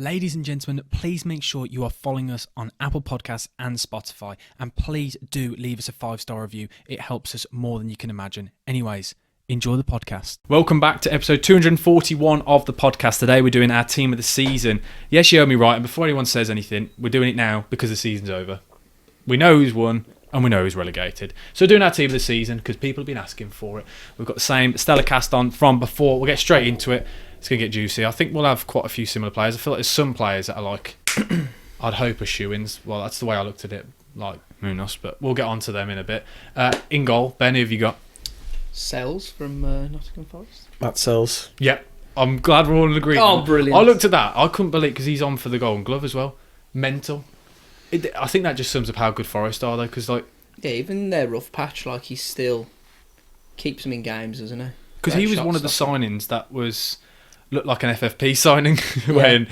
Ladies and gentlemen, please make sure you are following us on Apple Podcasts and Spotify, and please do leave us a 5-star review. It helps us more than you can imagine. Anyways, enjoy the podcast. Welcome back to episode 241 of the podcast. Today we're doing our team of the season. Yes, you heard me right, and before anyone says anything, we're doing it now because the season's over. We know who's won and we know who's relegated. So we're doing our team of the season because people have been asking for it. We've got the same stellar cast on from before. We'll get straight into it. It's going to get juicy. I think we'll have quite a few similar players. I feel like there's some players that are like, I'd hope are shoo-ins. Well, that's the way I looked at it, like Munoz, but we'll get on to them in a bit. In goal, Ben, who have you got? Sells from Nottingham Forest. Matt Sells. Yep. I'm glad we're all in agreement. Oh, brilliant. I looked at that. I couldn't believe because he's on for the Golden Glove as well. Mental. I think that just sums up how good Forest are, though, because like... Yeah, even their rough patch, like he still keeps them in games, doesn't he? Because he was one of the signings that looked like an FFP signing when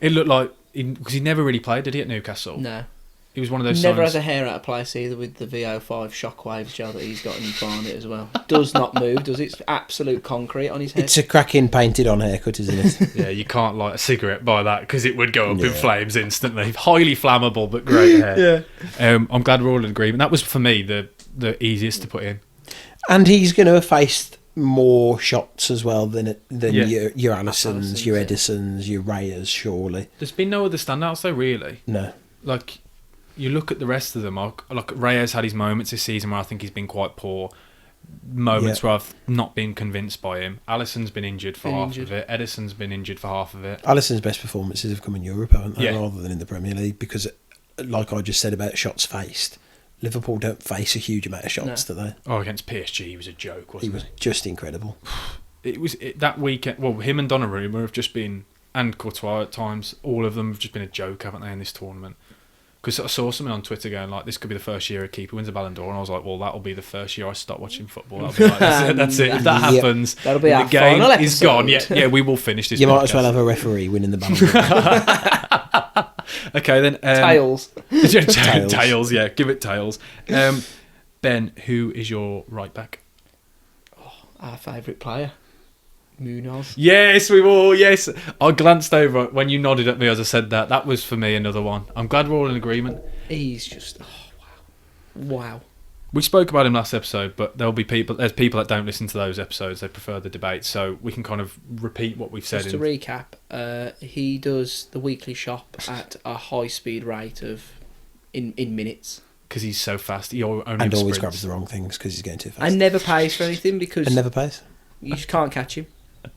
it looked like... Because he never really played, did he, at Newcastle? No. He was one of those Never signings. has a hair out of place either with the VO5 shockwave gel that he's got in Barnet as well. Does not move, does it? It's absolute concrete on his head. It's a cracking painted on haircut, isn't it? Yeah, you can't light a cigarette by that because it would go up in flames instantly. Highly flammable, but great hair. Yeah. I'm glad we're all in agreement. That was, for me, the easiest to put in. And he's going to have faced more shots as well than your Allisons, your Edisons, your Rayers, surely. There's been no other standouts, though, really. No. Like, you look at the rest of them, like Reyes had his moments this season where I think he's been quite poor. Moments where I've not been convinced by him. Allison's been injured for half of it. Edison's been injured for half of it. Allison's best performances have come in Europe, haven't they? Yeah. Rather than in the Premier League, because, like I just said about shots faced, Liverpool don't face a huge amount of shots, do they? Oh, against PSG, he was a joke, wasn't he? He was just incredible. That weekend. Well, him and Donnarumma have just been, and Courtois at times, all of them have just been a joke, haven't they, in this tournament? Because I saw something on Twitter going like, this could be the first year a keeper wins a Ballon d'Or, and I was like, well, that'll be the first year I stop watching football. That'll be like, that's it. If that happens, that'll be the our game final is episode. gone. Yeah, we will finish this. You podcast. might as well have a referee winning the Ballon d'Or. Okay, then. Tails. Tails, yeah, give it tails. Ben, who is your right back? Our favourite player, Munoz. Yes, we will. Yes, I glanced over when you nodded at me as I said that. That was for me another one. I'm glad we're all in agreement. He's just wow. We spoke about him last episode, but there's people that don't listen to those episodes. They prefer the debate, so we can kind of repeat what we've said. Just to recap, he does the weekly shop at a high speed rate of in minutes. Because he's so fast, he only and always sprints. grabs the wrong things because he's going too fast. And never pays for anything because And never pays. you just can't catch him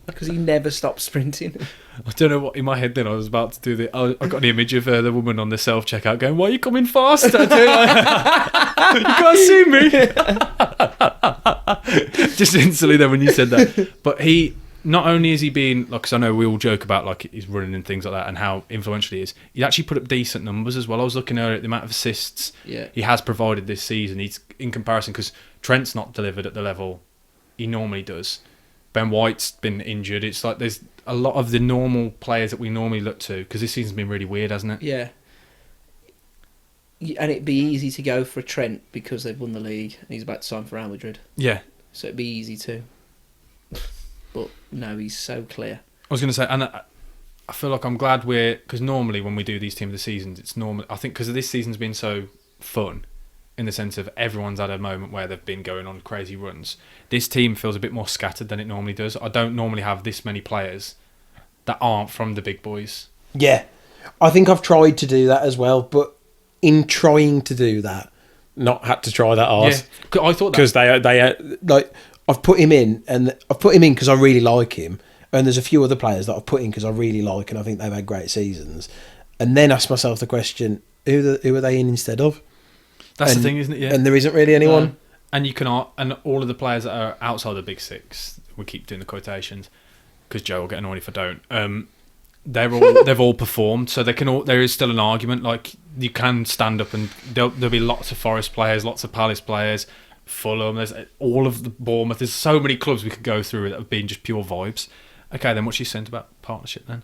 because he never stops sprinting. I don't know what in my head then. I was about to do I got the image of the woman on the self checkout going, "Why are you coming faster? You can't see me." Just instantly then when you said that. But he not only is he being like, because I know we all joke about like he's running and things like that and how influential he is. He actually put up decent numbers as well. I was looking earlier at the amount of assists he has provided this season. He's in comparison because Trent's not delivered at the level he normally does. Ben White's been injured. It's like there's a lot of the normal players that we normally look to because this season's been really weird, hasn't it? Yeah. And it'd be easy to go for Trent because they've won the league and he's about to sign for Real Madrid. Yeah. So it'd be easy too. But no, he's so clear. I was going to say, and I feel like I'm glad because normally when we do these team of the seasons, it's normal. I think because this season's been so fun in the sense of everyone's had a moment where they've been going on crazy runs. This team feels a bit more scattered than it normally does. I don't normally have this many players that aren't from the big boys. Yeah. I think I've tried to do that as well, but in trying to do that, not had to try that hard. Yeah, I thought that. Because they like, I've put him in, and I've put him in because I really like him, and there's a few other players that I've put in because I really like, and I think they've had great seasons, and then ask myself the question, who are they in instead of? That's the thing, isn't it? Yeah. And there isn't really anyone. And you can, and all of the players that are outside the big six, we keep doing the quotations because Joe will get annoyed if I don't. They've all performed, so there is still an argument. Like you can stand up and there'll be lots of Forest players, lots of Palace players, Fulham. There's all of the Bournemouth. There's so many clubs we could go through that have been just pure vibes. Okay, then what's you saying about partnership then?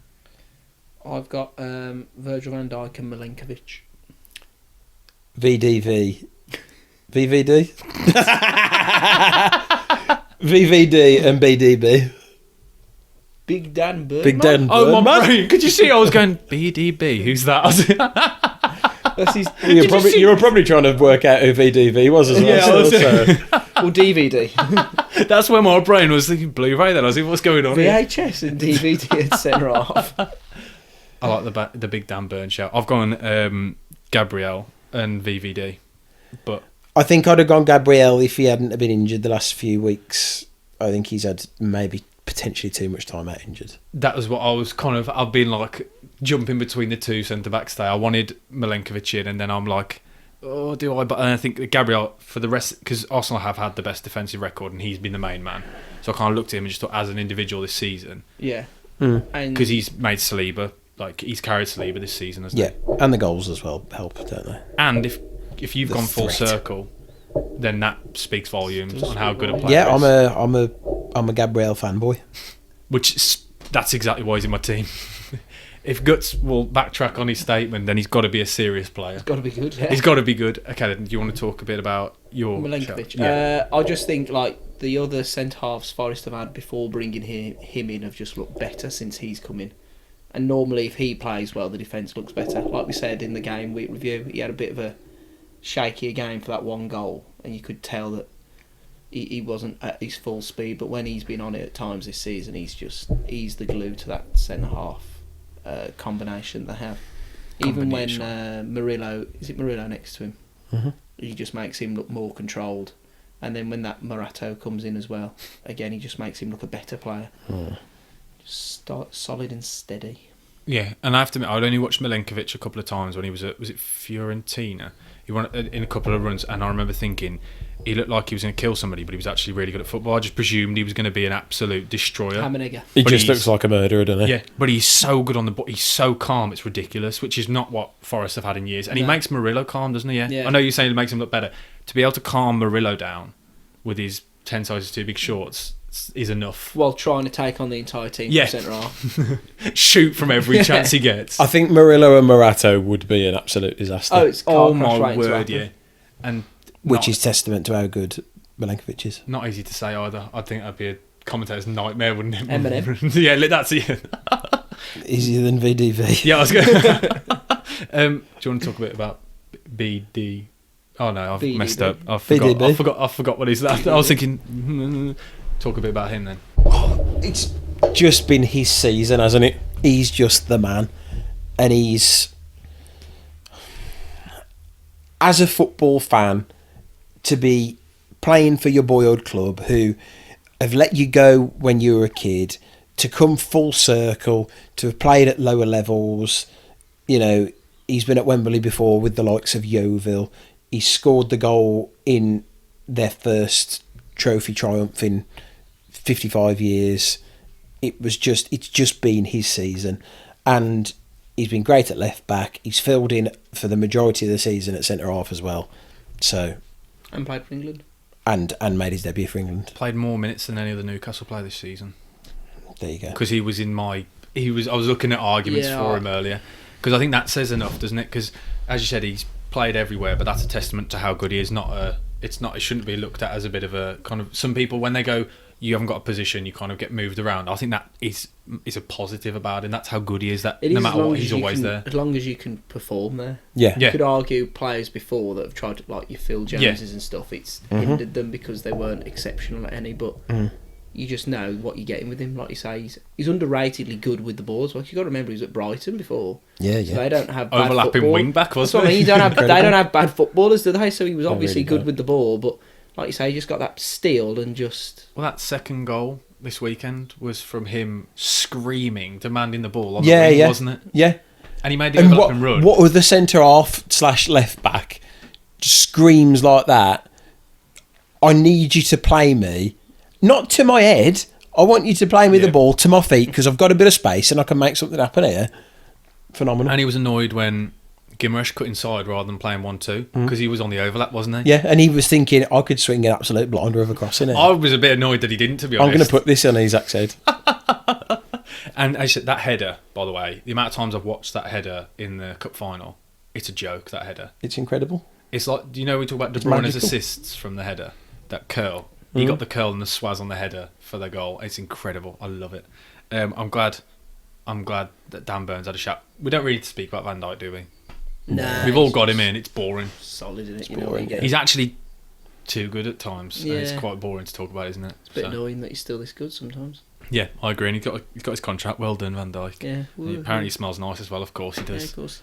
I've got Virgil van Dijk and Milenkovic. VDV. VVD? VVD and BDB. Big Dan Birdman. Big Dan Oh, my Birdman. brain. Could you see? I was going, BDB. Who's that? I was, That's his You were probably trying to work out who VDV was as well. Yeah, I was- or DVD. that's where my brain was thinking Blu-ray then. I was thinking, what's going on here? VHS and DVD at centre half. I like the Big Dan Burn shout. I've gone Gabriel and VVD. But I think I'd have gone Gabriel if he hadn't have been injured the last few weeks. I think he's had maybe potentially too much time out injured. that was what I was I've been like jumping between the two centre-backs today. I wanted Milenkovic in, and then I'm like, oh, do I? But I think Gabriel, for the rest, because Arsenal have had the best defensive record and he's been the main man. So I kind of looked at him and just thought, as an individual this season, Yeah. Mm. And because he's made Saliba, like he's carried Saliba this season, hasn't Yeah, and the goals as well help, don't they? he? And if you've The gone full threat. circle, then that speaks volumes on how good a player Yeah, is. I'm a Gabriel fanboy. That's exactly why he's in my team. If Guts will backtrack on his statement, then he's got to be a serious player. got to be good. Yeah. He's got to be good. Okay, then, do you want to talk a bit about your Milenkovic. Yeah. I just think like the other centre halves Forest have had before bringing him in have just looked better since he's come in. And normally, if he plays well, the defence looks better. Like we said in the game week review, he had a bit of a shakier game for that one goal, and you could tell that he wasn't at his full speed. But when he's been on it at times this season, he's the glue to that centre half combination they have. Even when Murillo, is it Murillo next to him? Mm-hmm. He just makes him look more controlled. And then when that Morato comes in as well, again, he just makes him look a better player. Just start solid and steady. Yeah, and I have to admit, I'd only watched Milenkovic a couple of times when he was at, was it Fiorentina? He won in a couple of runs, and I remember thinking he looked like he was going to kill somebody, but he was actually really good at football. I just presumed he was going to be an absolute destroyer. Hammenegger. He But just he's- looks like a murderer, doesn't he? Yeah, but he's so good on the ball. He's so calm, it's ridiculous, which is not what Forest have had in years. And he No. makes Murillo calm, doesn't he? Yeah. I know you're saying it makes him look better. To be able to calm Murillo down with his 10 sizes too big shorts is enough. While trying to take on the entire team Yeah. from centre half. Shoot from every chance he gets. I think Murillo and Morato would be an absolute disaster. Oh, it's car Oh crash my waiting to word, happen. yeah. And which not, is testament to how good Milenkovic is. not easy to say either. I think that'd be a commentator's nightmare, wouldn't it? Eminem. Yeah, that's it. Easier than VDV. Yeah, I was going do you want to talk a bit about BD? Oh no, I've BDB. messed up. I BDB. forgot what he's that. I was thinking talk a bit about him then. It's just been his season, hasn't it? He's just the man. And he's, as a football fan, to be playing for your boyhood club who have let you go when you were a kid, to come full circle, to have played at lower levels. You know, he's been at Wembley before with the likes of Yeovil. He scored the goal in their first trophy triumph in 55 years. It's just been his season, and he's been great at left back. He's filled in for the majority of the season at centre half as well. So, And played for England. and made his debut for England. Played more minutes than any other Newcastle player this season There you go. because he was in my. I was looking at arguments Yeah. for him earlier because I think that says enough, doesn't it? Because as you said, he's played everywhere, but that's a testament to how good he is. It shouldn't be looked at as a bit of a kind of. Some people when they go, you haven't got a position, you kind of get moved around. I think that is a positive about him. That's how good he is. That It no is matter as long what, as he's you always can- there. As long as you can perform there. Yeah. Yeah. You could argue players before that have tried to, like your Phil Joneses and stuff, it's hindered them because they weren't exceptional at any, but you just know what you're getting with him. Like you say, he's underratedly good with the ball as well. You've got to remember he was at Brighton before. Yeah, So yeah. they don't have bad Overlapping football. wing back, That's wasn't what I mean. he? You don't have, they don't have bad footballers, do they? So he was They obviously really good don't. with the ball, but like you say, he just got that steal and just... Well, that second goal this weekend was from him screaming, demanding the ball on Yeah, the wing, yeah. wasn't it? Yeah. And he made the And overlapping run. what other centre half / left back screams like that? I need you to play me, not to my head. I want you to play me the Yeah. ball to my feet because I've got a bit of space and I can make something happen here. Phenomenal. And he was annoyed when Guimaraes cut inside rather than playing 1-2 because he was on the overlap, wasn't he? Yeah, and he was thinking I could swing an absolute blinder of a cross in it. I was a bit annoyed that he didn't, to be I'm honest. going to put this on Isaac's head. And as I said, that header, by the way, the amount of times I've watched that header in the cup final, it's a joke, that header. It's incredible. It's like, do you know we talk about De It's Bruyne's magical. assists from the header? That curl. He got the curl and the swaz on the header for the goal. It's incredible. I love it. I'm glad that Dan Burns had a shot. We don't really need to speak about Van Dijk, do we? Nah, We've all got him in. It's boring. Solid, isn't it? It's You know what boring. you get. He's actually too good at times. And it's Yeah. quite boring to talk about, isn't it? It's a bit annoying that he's still this good sometimes. Yeah, I agree. And he's got his contract. Well done, Van Dijk. Yeah. And apparently he smells nice as well. Of course he Yeah, does. of course.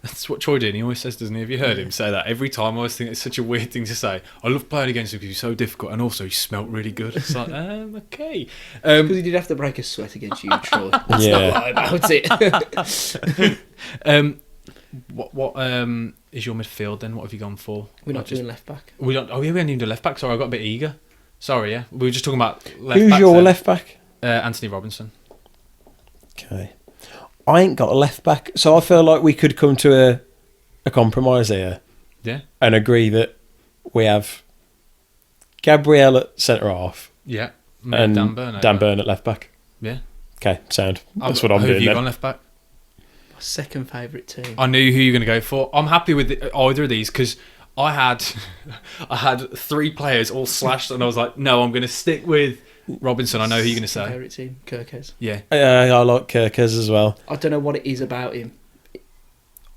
That's what Troy Deeney always says, doesn't he? Have you heard him say that? Every time I always think it's such a weird thing to say. I love playing against him because he's so difficult, and also he smelt really good. It's like, okay. Because he did have to break a sweat against you, Troy. That's Yeah. not lie about it. What is your midfield then? What have you gone for? We're not just doing left back. we don't. Oh yeah, we haven't even done left back. Sorry, I got a bit eager. Sorry, yeah. We were just talking about left Who's backs your then. left back? Anthony Robinson. Okay. I ain't got a left back, so I feel like we could come to a compromise here Yeah. and agree that we have Gabriel at centre half Yeah. and Dan Burn. at left back. Yeah. Okay, sound. That's what I'm who doing have you then. gone left back? My second favourite team. I knew who you were going to go for. I'm happy with either of these because I had 3 players all slashed, and I was like, no, I'm going to stick with Robinson. I know who you're going to say. Favourite team, Kirkes. Yeah. I like Kirkes as well. I don't know what it is about him.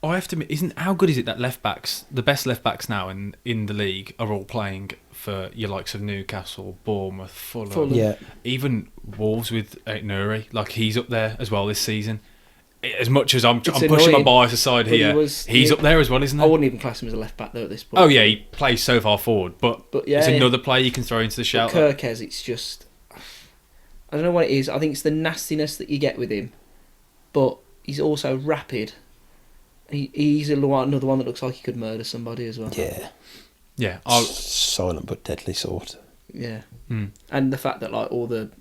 I have to admit, how good is it that left backs, the best left backs now in the league, are all playing for your likes of Newcastle, Bournemouth, Fulham. Yeah. Even Wolves with Nuri, like he's up there as well this season. As much as I'm pushing my annoying, bias aside but here, he's up there as well, isn't he? I wouldn't even class him as a left back though at this point. Oh yeah, he plays so far forward, but yeah, it's yeah. another player you can throw into the shout. Kirkes, it's just, I don't know what it is. I think it's the nastiness that you get with him, but he's also rapid. He's another one that looks like he could murder somebody as well. Yeah. Yeah, Silent but deadly sort. Yeah. Mm. And the fact that like all the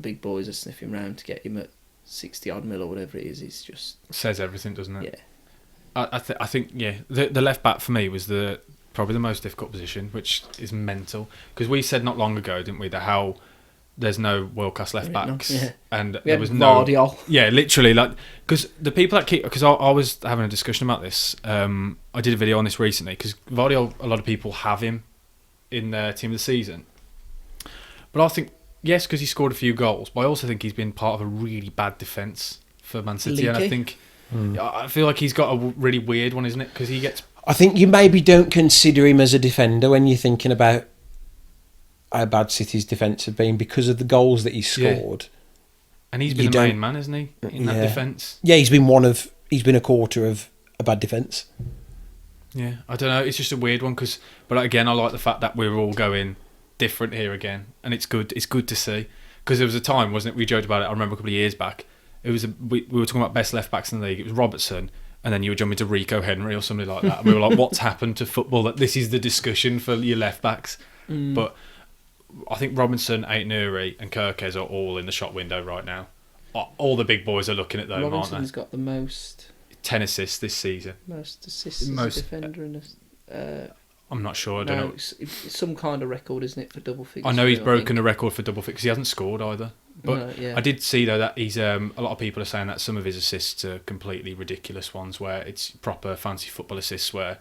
big boys are sniffing round to get him at 60 odd mil or whatever it is, it's just says everything, doesn't it? Yeah. I think yeah, the left back for me was probably the most difficult position, which is mental because we said not long ago, didn't we, that how there's no world class left backs, and there was no Vardiol. Yeah, literally, like because the people that keep because I was having a discussion about this. I did a video on this recently because Vardiol, a lot of people have him in their team of the season, but I think yes, because he scored a few goals, but I also think he's been part of a really bad defence for Man City, and I think I feel like he's got a really weird one, isn't it? Because he gets. I think you maybe don't consider him as a defender when you're thinking about how bad City's defence have been because of the goals that he scored. And he's been the main man, isn't he, in that defence? Yeah, he's been a quarter of a bad defence. Yeah, I don't know. It's just a weird one but again, I like the fact that we're all going different here again, and it's good. It's good to see because there was a time, wasn't it? We joked about it. I remember a couple of years back. It was we were talking about best left backs in the league. It was Robertson, and then you were jumping to Rico Henry or something like that. And we were like, "What's happened to football? That this is the discussion for your left backs." But I think Robinson, Ait-Nouri and Kirkes are all in the shot window right now. All the big boys are looking at them, Robinson's aren't got the most 10 assists this season. assists as a defender and I'm not sure. I don't know. It's some kind of record, isn't it, for double figures? I know he's broken a record for double figures. He hasn't scored either. But No, yeah. I did see though that he's a lot of people are saying that some of his assists are completely ridiculous ones where it's proper fancy football assists where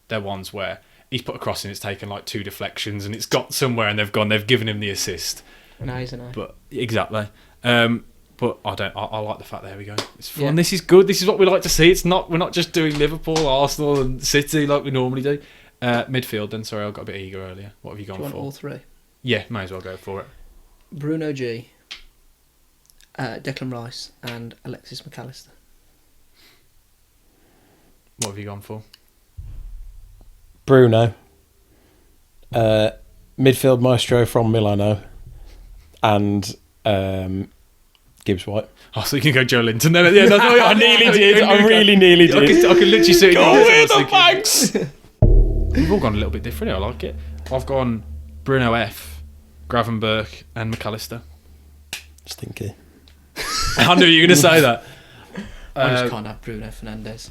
they're ones where he's put a cross in, it's taken like 2 deflections and it's got somewhere and they've given him the assist. Nice, isn't it? But exactly. But I like the fact there we go. It's fun. Yeah. This is good. This is what we like to see. We're not just doing Liverpool, Arsenal and City like we normally do. Midfield then, sorry, I got a bit eager earlier. What have you gone Do you for? want all three? Yeah, may as well go for it. Bruno G, Declan Rice and Alexis McAllister. What have you gone for? Bruno, midfield maestro from Milano, and Gibbs White. Oh, so you can go Joe Linton then? Yeah, that's what I nearly did. I really nearly did. I can literally see it. Go with the bags! We've all gone a little bit different here. I like it. I've gone Bruno F, Gravenberch and McAllister. Stinky. I knew you were going to say that. I just can't have Bruno Fernandes.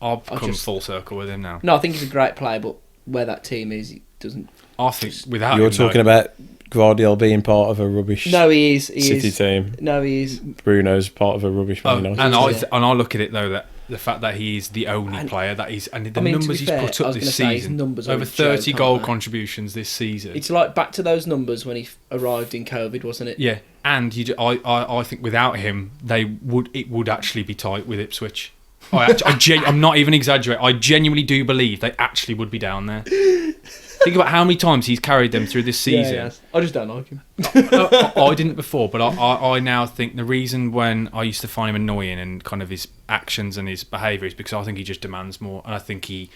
I've come full circle with him now. No, I think he's a great player, but where that team is, he doesn't. I think without You're him, talking about Guardiola being part of a rubbish No, he is. City team. No, he is. Bruno's part of a rubbish Man United and team. I look at it though that the fact that he is the only And- player that he's, and the I mean, to numbers be he's fair, put I up was this gonna say, his season, numbers are over a 30 joke, goal aren't they? contributions this season. It's like back to those numbers when he arrived in COVID, wasn't it? Yeah, and I think without him, it would actually be tight with Ipswich. I'm not even exaggerating. I genuinely do believe they actually would be down there. Think about how many times he's carried them through this season. Yeah, I just don't like him. I didn't before, but I now think the reason when I used to find him annoying and kind of his actions and his behaviour is because I think he just demands more, and I think he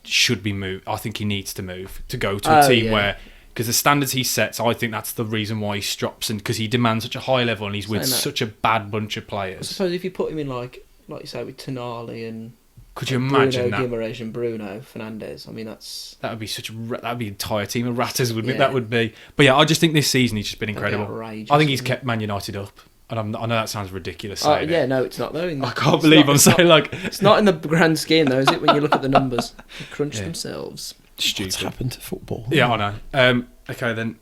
should be moved. I think he needs to move to go to a team where, because the standards he sets, I think that's the reason why he stops, and because he demands such a high level and he's with such a bad bunch of I players. suppose if you put him in like you say with Tonali and Could you imagine Bruno that? Guimaraes and Bruno Fernandes, I mean That would be that'd be an entire team of ratters, wouldn't it? Yeah. That would be. But yeah, I just think this season he's just been that'd be incredible. outrageous, I think he's wouldn't it? kept Man United up, and I know that sounds ridiculous. Saying Yeah, it. no, it's not though. I can't believe I'm saying like It's not in the grand scheme though, is it? When you look at the numbers, they crunch Yeah. themselves. What's stupid. happened to football? Yeah, I know. Okay, then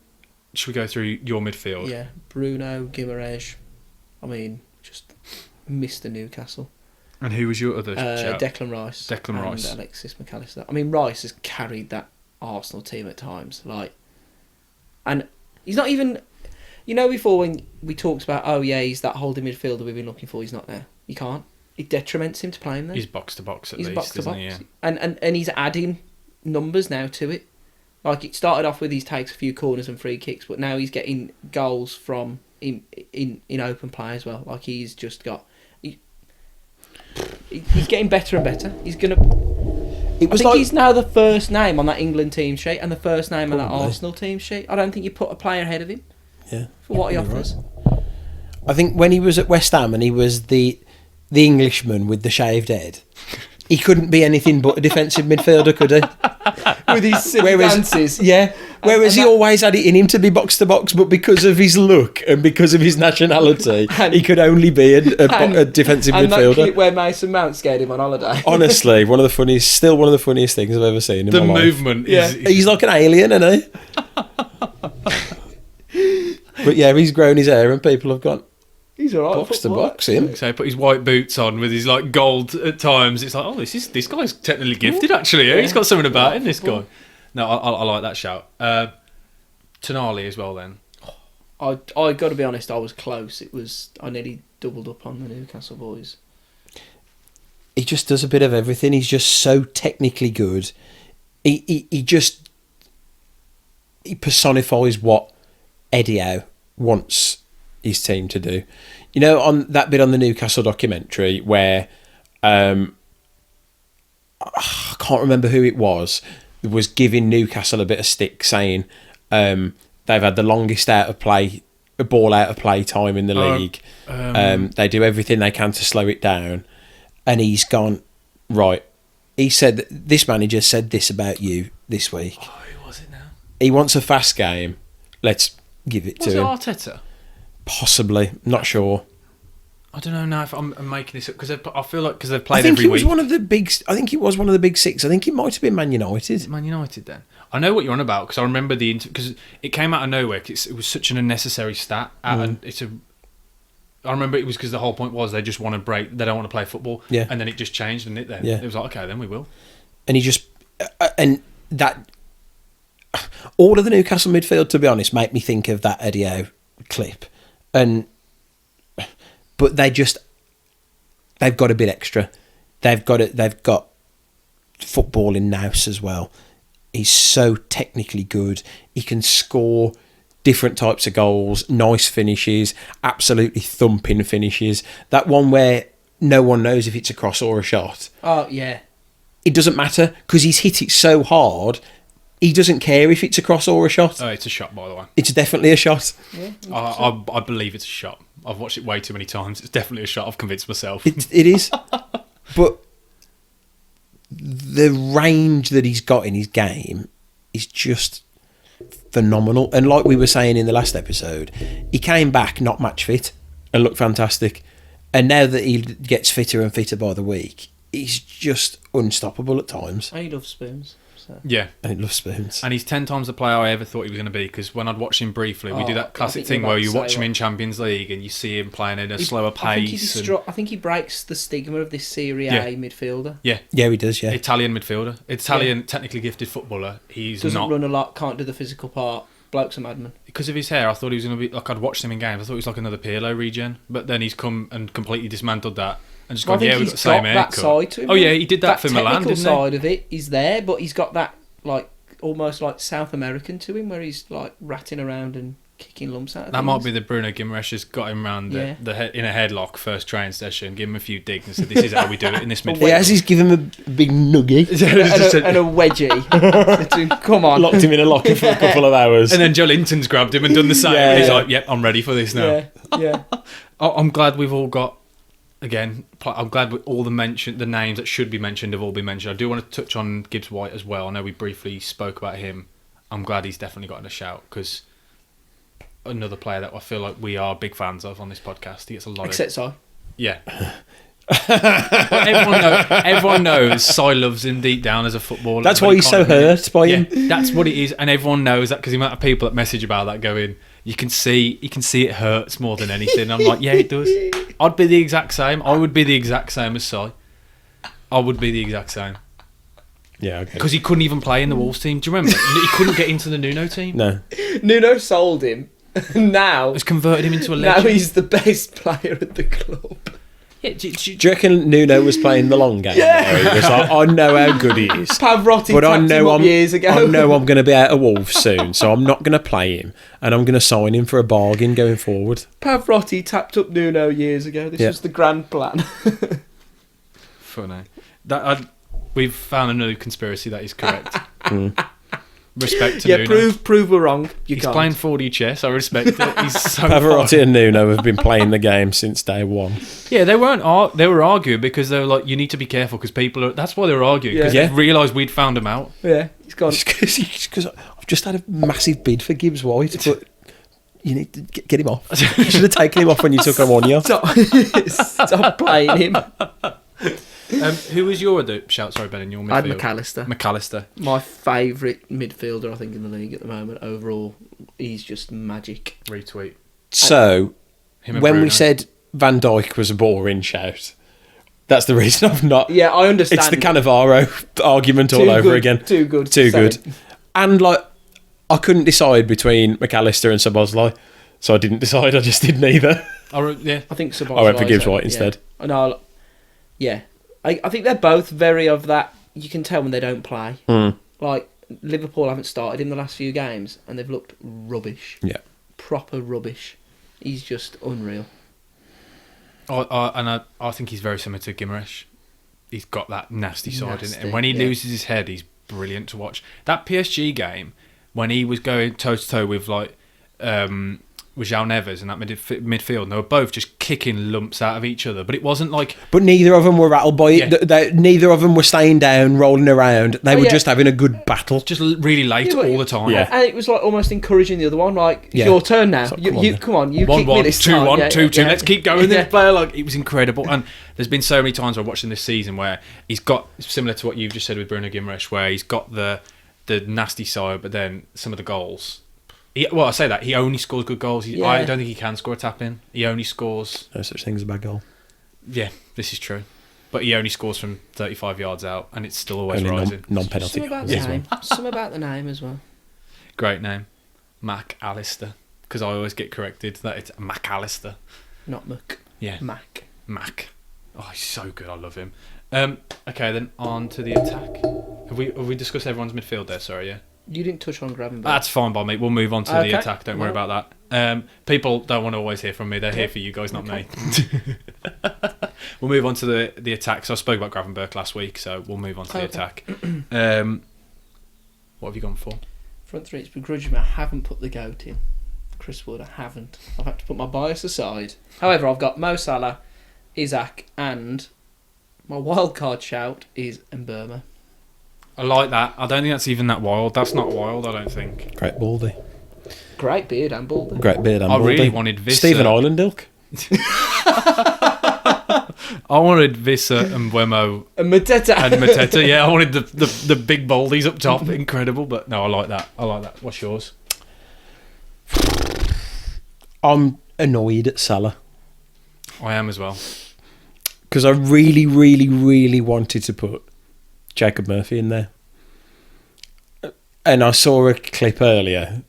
should we go through your midfield? Yeah, Bruno Guimaraes. I mean, just Mr. Newcastle. And who was your other shout? Declan Rice. Declan and Rice. Alexis McAllister. I mean, Rice has carried that Arsenal team at times, and he's not even. You know, before when we talked about, he's that holding midfielder we've been looking for. He's not there. You can't. It detriments him to play him there. He's box to box at He's least, box to isn't box, he? Yeah. and he's adding numbers now to it. Like it started off with he takes a few corners and free kicks, but now he's getting goals from in open play as well. Like he's just got. He's getting better and better. He's gonna. It I was think like he's now the first name on that England team sheet and the first name on that Probably. Arsenal team sheet. I don't think you put a player ahead of him yeah. for what he You're offers. I think when he was at West Ham and he was the Englishman with the shaved head, he couldn't be anything but a defensive midfielder, could he? With his silly dances. Yeah. Whereas and he always had it in him to be box to box, but because of his look and because of his nationality, And- he could only be a defensive And that clip midfielder. where Mason Mount scared him on holiday. Honestly, still one of the funniest things I've ever seen in The my life. movement Yeah. is. He's like an alien, isn't he? But yeah, he's grown his hair and people have gone He's alright. box to box him. So he put his white boots on with his like gold at times. It's like, this guy's technically gifted actually. Yeah? He's got something about him. This guy. No, I like that shout. Tonali as well. Then I got to be honest, I was close. I nearly doubled up on the Newcastle boys. He just does a bit of everything. He's just so technically good. He personifies what Eddie Howe wants his team to do. You know, on that bit on the Newcastle documentary where I can't remember who it was giving Newcastle a bit of stick, saying they've had the longest ball out of play time in the league. They do everything they can to slow it down, and he's gone right. He said that this manager said this about you this week. who was it now? He wants a fast game. Let's give it Was to it him. Arteta? Possibly, not sure. I don't know now if I'm making this up because I feel like because they've I played think every he was week. one of the big. I think he was one of the big six. I think it might have been Man United. Man United then. I know what you're on about because I remember because it came out of nowhere. 'Cause it was such an unnecessary stat, and I remember it was because the whole point was they just want to break. They don't want to play football. Yeah. And then it just changed, and then Yeah. it was like, okay, then we will. And he just and that all of the Newcastle midfield, to be honest, make me think of that Eddie Howe clip, but they've got a bit extra. They've got football in nous as well. He's so technically good. He can score different types of goals, nice finishes, absolutely thumping finishes. That one where no one knows if it's a cross or a shot. Oh yeah. It doesn't matter because he's hit it so hard. He doesn't care if it's a cross or a shot. Oh, it's a shot, by the way. It's definitely a shot. Yeah. I believe it's a shot. I've watched it way too many times. It's definitely a shot. I've convinced myself. It is. But the range that he's got in his game is just phenomenal. And like we were saying in the last episode, he came back not match fit and looked fantastic. And now that he gets fitter and fitter by the week, he's just unstoppable at times. I love spoons. So. Yeah. And he loves spoons. And he's 10 times the player I ever thought he was going to be, because when I'd watch him briefly, we do that classic thing where you watch him in Champions League and you see him playing at a slower pace. I think he breaks the stigma of this Serie A midfielder. Yeah. Yeah, he does, yeah. Italian midfielder. Italian, technically gifted footballer. He's doesn't run a lot, can't do the physical part. Bloke's a madman. Because of his hair, I thought he was going to be... Like, I'd watched him in games. I thought he was like another Pirlo regen. But then he's come and completely dismantled that. And just gone, we've got the same haircut. That side to him. Oh, yeah, he did that for Milan, didn't he? The technical side of it is there, but he's got that, like, almost like South American to him, where he's, like, ratting around and kicking lumps out of That things. might be the Bruno Guimaraes has got him round in a headlock first training session, give him a few digs and said, this is how we do it in this midfield. Yeah, as he's given him a big nugget. and a wedgie. Come on. Locked him in a locker for a couple of hours. And then Joe Linton's grabbed him and done the same. Yeah, and he's like, yep, I'm ready for this now. Yeah. I'm glad we've all got... Again, I'm glad all the names that should be mentioned have all been mentioned. I do want to touch on Gibbs White as well. I know we briefly spoke about him. I'm glad he's definitely gotten a shout, because another player that I feel like we are big fans of on this podcast. He gets a lot Except Si. Yeah. Everyone knows Si loves him deep down as a footballer. That's why he's so hurt by him. That's what it is, and everyone knows that, because the amount of people that message about that going, you can see it hurts more than anything. I'm like, yeah, it does. I'd be the exact same. I would be the exact same as Si. I would be the exact same. Yeah, okay. Because he couldn't even play in the Wolves team. Do you remember? He couldn't get into the Nuno team. No. Nuno sold him. Now It's converted him into a legend. Now he's the best player at the club. Yeah, Do you reckon Nuno was playing the long game? Yeah. He was like, I know how good he is. Pavarotti But I tapped him know up years ago. I know I'm going to be out of Wolves soon, so I'm not going to play him, and I'm going to sign him for a bargain going forward. Pavarotti tapped up Nuno years ago. This was the grand plan. Funny. We've found a new conspiracy that is correct. Respect to Nuno. Prove we're wrong. He's playing 4D chess. I respect it. He's so Pavarotti and Nuno have been playing the game since day one. Yeah, they weren't. They were arguing because they were like, you need to be careful because people are. That's why they were arguing, because they realised we'd found them out. Yeah, he's gone. Because I've just had a massive bid for Gibbs White, but you need to get him off. You should have taken him off when you took him on you. Stop playing him. Who was your shout? Sorry, Ben, in your midfield? I had McAllister. McAllister. My favourite midfielder, I think, in the league at the moment. Overall, he's just magic. Retweet. So, Him and when Bruno. we said Van Dijk was a boring shout, that's the reason I've not... Yeah, I understand. It's the Cannavaro argument all over again. Too good. Too good. And, like, I couldn't decide between McAllister and Szoboszlai, so I didn't decide. I just did neither. Yeah. I think Szoboszlai. I went for Gibbs White instead. No, yeah. I think they're both very of that. You can tell when they don't play. Like, Liverpool haven't started in the last few games, and they've looked rubbish. Yeah. Proper rubbish. He's just unreal. I think he's very similar to Guimaraes. He's got that nasty side in it. And when he loses his head, he's brilliant to watch. That PSG game, when he was going toe-to-toe with, like... with João Neves in that midfield, and they were both just kicking lumps out of each other, but it wasn't like... But neither of them were rattled by it. Neither of them were staying down, rolling around. They were just having a good battle. Just really late all the time. Yeah. And it was like almost encouraging the other one, like, it's your turn now. So, come on, you 1-1, kick me this time. 2-1, 2-2, let's keep going. Yeah. This player, like, it was incredible. And there's been so many times I've watched him this season where he's got, similar to what you've just said with Bruno Guimaraes, where he's got the nasty side, but then some of the goals... I say that. He only scores good goals. I don't think he can score a tap-in. He only scores... No such thing as a bad goal. Yeah, this is true. But he only scores from 35 yards out, and it's still always Only rising. non-penalty. Some about the name. Some about the name as well. Great name. McAllister. Because I always get corrected that it's McAllister. Not Muck. Yeah. Mac. Oh, he's so good. I love him. Okay, then on to the attack. Have we discussed everyone's midfield there? Sorry, yeah. You didn't touch on Gravenberch. That's fine by me. We'll move on to the attack. Don't worry about that. People don't want to always hear from me. They're here for you guys, not me. We'll move on to the attack. So I spoke about Gravenberch last week, so we'll move on to the attack. What have you gone for? Front three, it's begrudging me. I haven't put the goat in. Chris Wood, I haven't. I've had to put my bias aside. However, I've got Mo Salah, Isaac, and my wild card shout is Mberma. I like that. I don't think that's even that wild. That's not wild, I don't think. Great baldy. Great beard and baldy. Great beard and baldy. I really wanted Visser. Stephen Island ilk. I wanted Vissa and Mbeumo And Mateta. and Mateta. Yeah, I wanted the big baldies up top. Incredible, but no, I like that. What's yours? I'm annoyed at Salah I am as well. because I really, really, really wanted to put Jacob Murphy in there. And I saw a clip earlier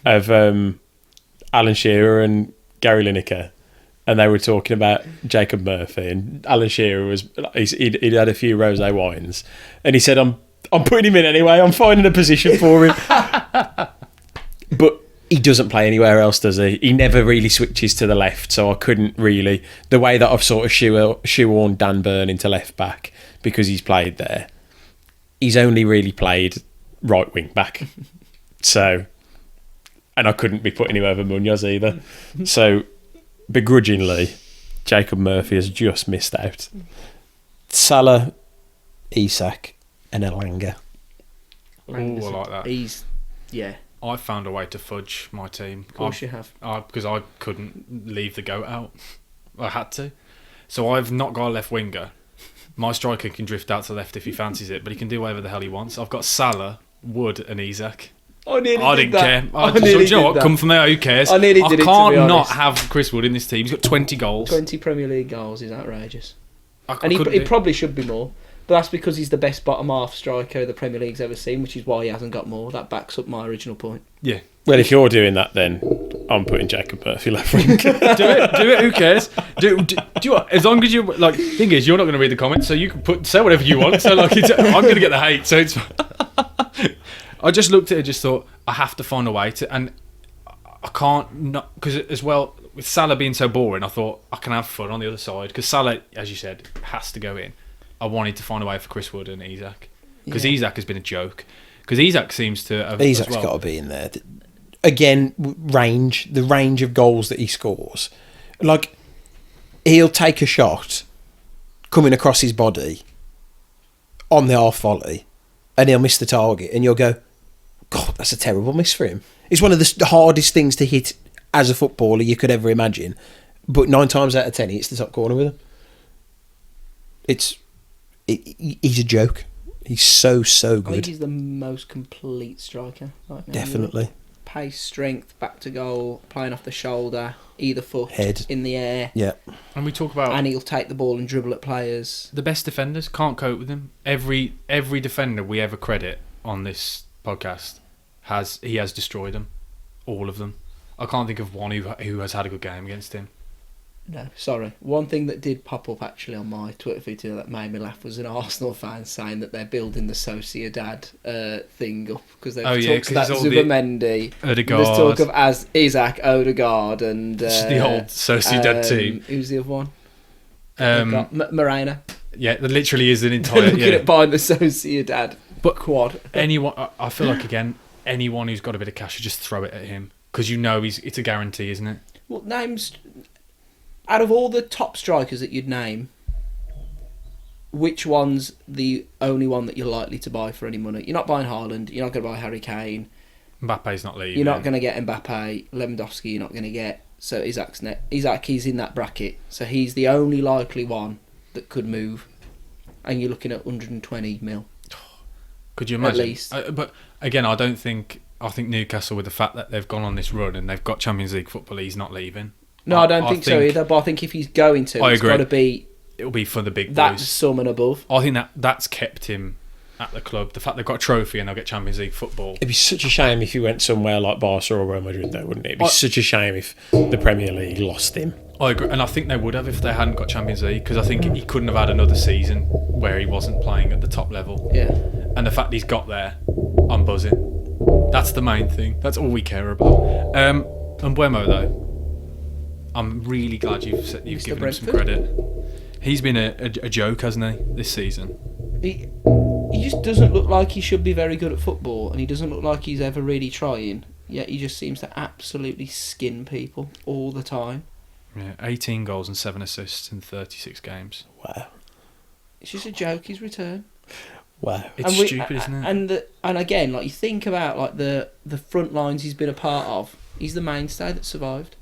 of Alan Shearer and Gary Lineker, and they were talking about Jacob Murphy, and Alan Shearer he'd had a few rosé wines, and he said, I'm putting him in anyway, I'm finding a position for him. But he doesn't play anywhere else, does he? He never really switches to the left, so I couldn't really... The way that I've sort of shoehorned Dan Burn into left back, because he's played there, he's only really played right wing back. So... And I couldn't be putting him over Munoz either. So, begrudgingly, Jacob Murphy has just missed out. Salah, Isak and Elanga. Ooh, I like that. He's, yeah. I found a way to fudge my team. Of course you have. Because I couldn't leave the goat out. I had to. So I've not got a left winger. My striker can drift out to the left if he fancies it, but he can do whatever the hell he wants. I've got Salah, Wood and Isak. I didn't care. nearly you know what? did that. Come from there, who cares? I nearly did it, to be can't not honest. have Chris Wood in this team. He's got 20 goals. 20 Premier League goals is outrageous. I And couldn't he do- probably should be more. But that's because he's the best bottom half striker the Premier League's ever seen, which is why he hasn't got more. That backs up my original point. Yeah. Well, if you're doing that, then I'm putting Jacob Murphy left wing. do it. Who cares? Do you want, as long as you like. Thing is, you're not going to read the comments, so you can say whatever you want. So like, I'm going to get the hate. So it's. I just looked at it, and just thought I have to find a way to, and I can't not because as well with Salah being so boring. I thought I can have fun on the other side because Salah, as you said, has to go in. I wanted to find a way for Chris Wood and Isak because Isak has been a joke. Because Isak seems to have. Isak's got to be in there. Again, the range of goals that he scores. Like, he'll take a shot coming across his body on the half volley and he'll miss the target and you'll go, God, that's a terrible miss for him. It's one of the hardest things to hit as a footballer you could ever imagine. But 9 times out of 10, he hits the top corner with him. He's a joke. He's so I think good. he's the most complete striker right now. Definitely. Pace, strength, back to goal, playing off the shoulder, either foot, Head. in the air. Yeah. And we talk about And he'll take the ball and dribble at players. the best defenders can't cope with him. Every defender we ever credit on this podcast has destroyed them, all of them. I can't think of one who has had a good game against him. No, sorry. One thing that did pop up actually on my Twitter feed today that made me laugh was an Arsenal fan saying that they're building the Sociedad thing up because they've talked about Zubimendi. Odegaard. There's talk of as Isaac, Odegaard, and The old Sociedad team. Who's the other one? Morena. Yeah, there literally is an They're entire. looking Yeah. at buying the Sociedad But quad. anyone, I feel like again, anyone who's got a bit of cash should just throw it at him because you know it's a guarantee, isn't it? Well, names out of all the top strikers that you'd name, which one's the only one that you're likely to buy for any money? You're not buying Haaland. You're not going to buy Harry Kane. Mbappe's not leaving. You're not going to get Mbappe. Lewandowski. You're not going to get. So Isak's he's in that bracket. So he's the only likely one that could move, and you're looking at 120 mil. Could you imagine? At least. But again, I think Newcastle, with the fact that they've gone on this run and they've got Champions League football, he's not leaving. No, I don't think so either. But I think if he's going to, I it's agree. got to be It'll be for the big that boys. sum and above. I think that's kept him at the club. The fact they've got a trophy and they'll get Champions League football. It'd be such a shame if he went somewhere like Barca or Real Madrid, though, wouldn't it? It'd be such a shame if the Premier League lost him. I agree, and I think they would have if they hadn't got Champions League because I think he couldn't have had another season where he wasn't playing at the top level. Yeah. And the fact he's got there, I'm buzzing. That's the main thing. That's all we care about. And Mbeumo, though, I'm really glad you've Mr. given him some Brentford. credit. He's been a joke, hasn't he, this season? He just doesn't look like he should be very good at football, and he doesn't look like he's ever really trying. Yet he just seems to absolutely skin people all the time. Yeah, 18 goals and 7 assists in 36 games. Wow. It's just a joke. His return. Wow. It's stupid, isn't it? And again, like you think about like the front lines he's been a part of. He's the mainstay that survived.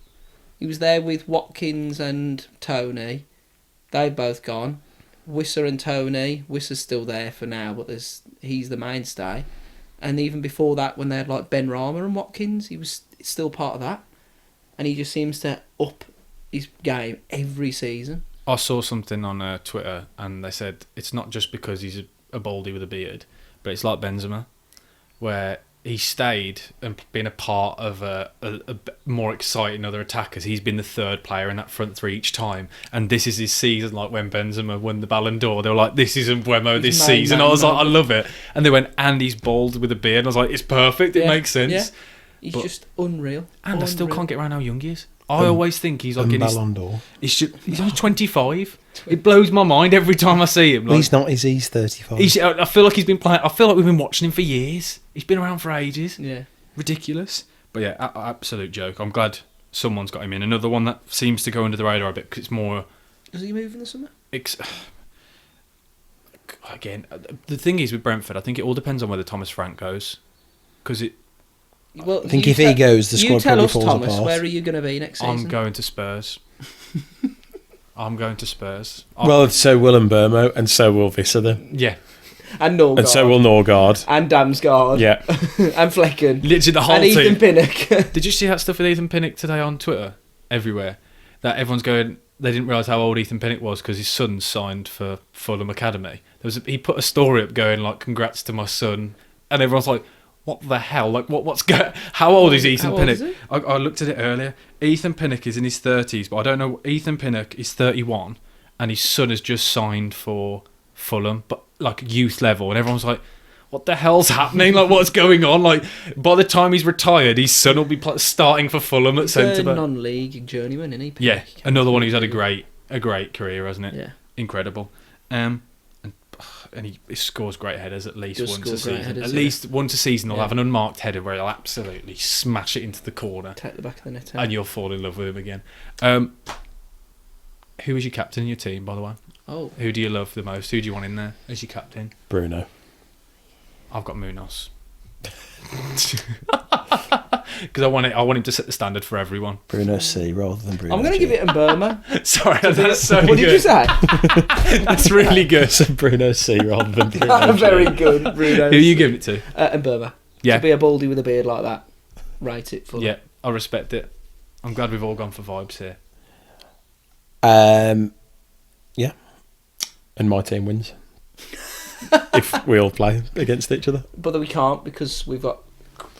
He was there with Watkins and Tony. They've both gone. Wissa and Tony. Wissa's still there for now, but he's the mainstay. And even before that, when they had like Ben Rama and Watkins, he was still part of that. And he just seems to up his game every season. I saw something on Twitter, and they said it's not just because he's a baldy with a beard, but it's like Benzema, where he stayed and been a part of a more exciting other attackers. He's been the third player in that front three each time, and this is his season. Like when Benzema won the Ballon d'Or, they were like, "This is Mbeumo this season." I was like, "I love it," and they went, "And he's bald with a beard." And I was like, "It's perfect. It makes sense." Yeah. He's just unreal. And I still can't get around how young he is. I always think he's like in his Ballon d'Or. He's only 25. It blows my mind every time I see him. Like, He's not. He's 35. I feel like he's been playing. I feel like we've been watching him for years. He's been around for ages. Yeah. Ridiculous. But yeah, absolute joke. I'm glad someone's got him in. Another one that seems to go under the radar a bit because it's more. Does he move in the summer? Again, the thing is with Brentford, I think it all depends on whether Thomas Frank goes, because it. Well, I think if he goes, the squad probably falls Thomas, apart. where are you going to be next season? I'm going to Spurs. I'm going to Spurs. Well, so will Mbeumo, and so will Visser then. Yeah. And Norgard. And so will Norgard. And Damsgaard. Yeah. And Flecken. Literally the whole and team. Ethan Pinnock. Did you see that stuff with Ethan Pinnock today on Twitter? Everywhere. That everyone's going, they didn't realise how old Ethan Pinnock was because his son signed for Fulham Academy. He put a story up going like, "Congrats to my son," and everyone's like, "What the hell? Like, what's going? How old is Ethan Pinnock?" I looked at it earlier. Ethan Pinnock is in his 30s, but I don't know. Ethan Pinnock is 31, and his son has just signed for Fulham, but like youth level, and everyone's like, "What the hell's happening? Like, what's going on?" Like, by the time he's retired, his son will be starting for Fulham at centre back. Non-league journeyman, isn't he? Yeah, another one who's had a great career, hasn't it? Yeah, incredible. And he scores great headers at least once a season. Headers, at least once a season, he'll have an unmarked header where he'll absolutely smash it into the corner, take the back of the net, and you'll fall in love with him again. Who is your captain in your team, by the way? Oh, who do you love the most? Who do you want in there as your captain? Bruno. I've got Munoz. Because I want him to set the standard for everyone. Bruno C rather than Bruno I'm going to give it Mbeumo. Sorry, that's so good. What did you say? That's really good. So Bruno C rather than Bruno G. Very good, Bruno. Who you give it to? Mbeumo. Yeah. To be a baldy with a beard like that, rate it for. Yeah, I respect it. I'm glad we've all gone for vibes here. Yeah. And my team wins. If we all play against each other. But then we can't because we've got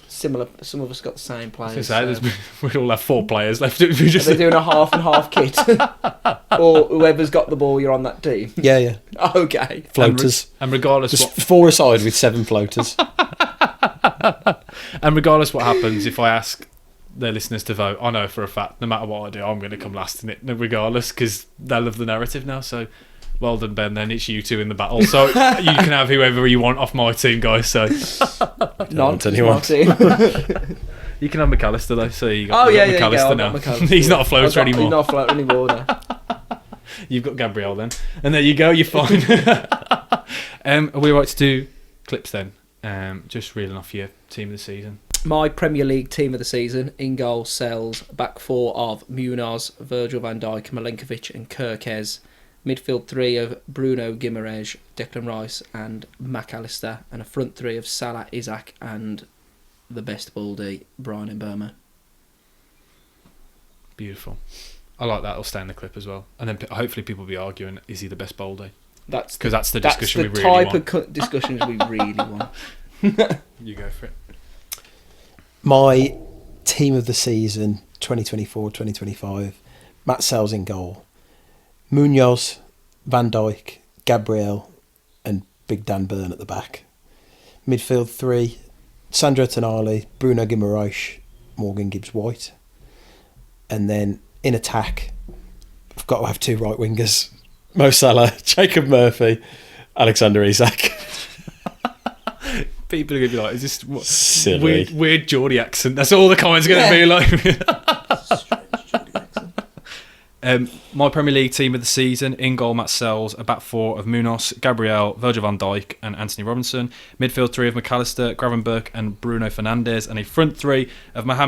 similar. Some of us got the same players. We all have 4 players left. Are they doing a half and half kit? Or whoever's got the ball, you're on that team? Yeah. Okay. Floaters. And regardless just 4 aside with 7 floaters. And regardless what happens, if I ask their listeners to vote, I know for a fact, no matter what I do, I'm going to come last in it, regardless, because they love the narrative now. So, well done, Ben. Then it's you two in the battle. So you can have whoever you want off my team, guys. So not anyone. You can have McAllister though. So you got, McAllister now. McAllister. He's not a floater anymore. He's not a floater anymore now. You've got Gabriel then, and there you go. You're fine. Are we right to do clips then? Just reeling off your team of the season. My Premier League team of the season: in goal, Sells. Back 4 of Munoz, Virgil van Dijk, Milenkovic, and Kirkez. Midfield 3 of Bruno Guimaraes, Declan Rice, and McAllister, and a front 3 of Salah, Isaac, and the best baldy, Brian Mbeumo. Beautiful. I like that. It'll stay in the clip as well, and then hopefully people will be arguing: is he the best baldy? That's the discussion we really want. That's the type of discussions we really want. You go for it. My team of the season, 2024-2025, Matt Sells in goal. Munoz, Van Dijk, Gabriel, and Big Dan Burn at the back. Midfield 3, Sandro Tonali, Bruno Guimaraes, Morgan Gibbs-White. And then in attack, I've got to have 2 right wingers. Mo Salah, Jacob Murphy, Alexander Isak. People are going to be like, is this what silly weird Geordie accent? That's all the comments are going to be like. My Premier League team of the season: in goal, Matt Sells, a back 4 of Munoz, Gabriel, Virgil van Dijk, and Anthony Robinson. Midfield 3 of McAllister, Gravenberch, and Bruno Fernandes, and a front 3 of Mohamed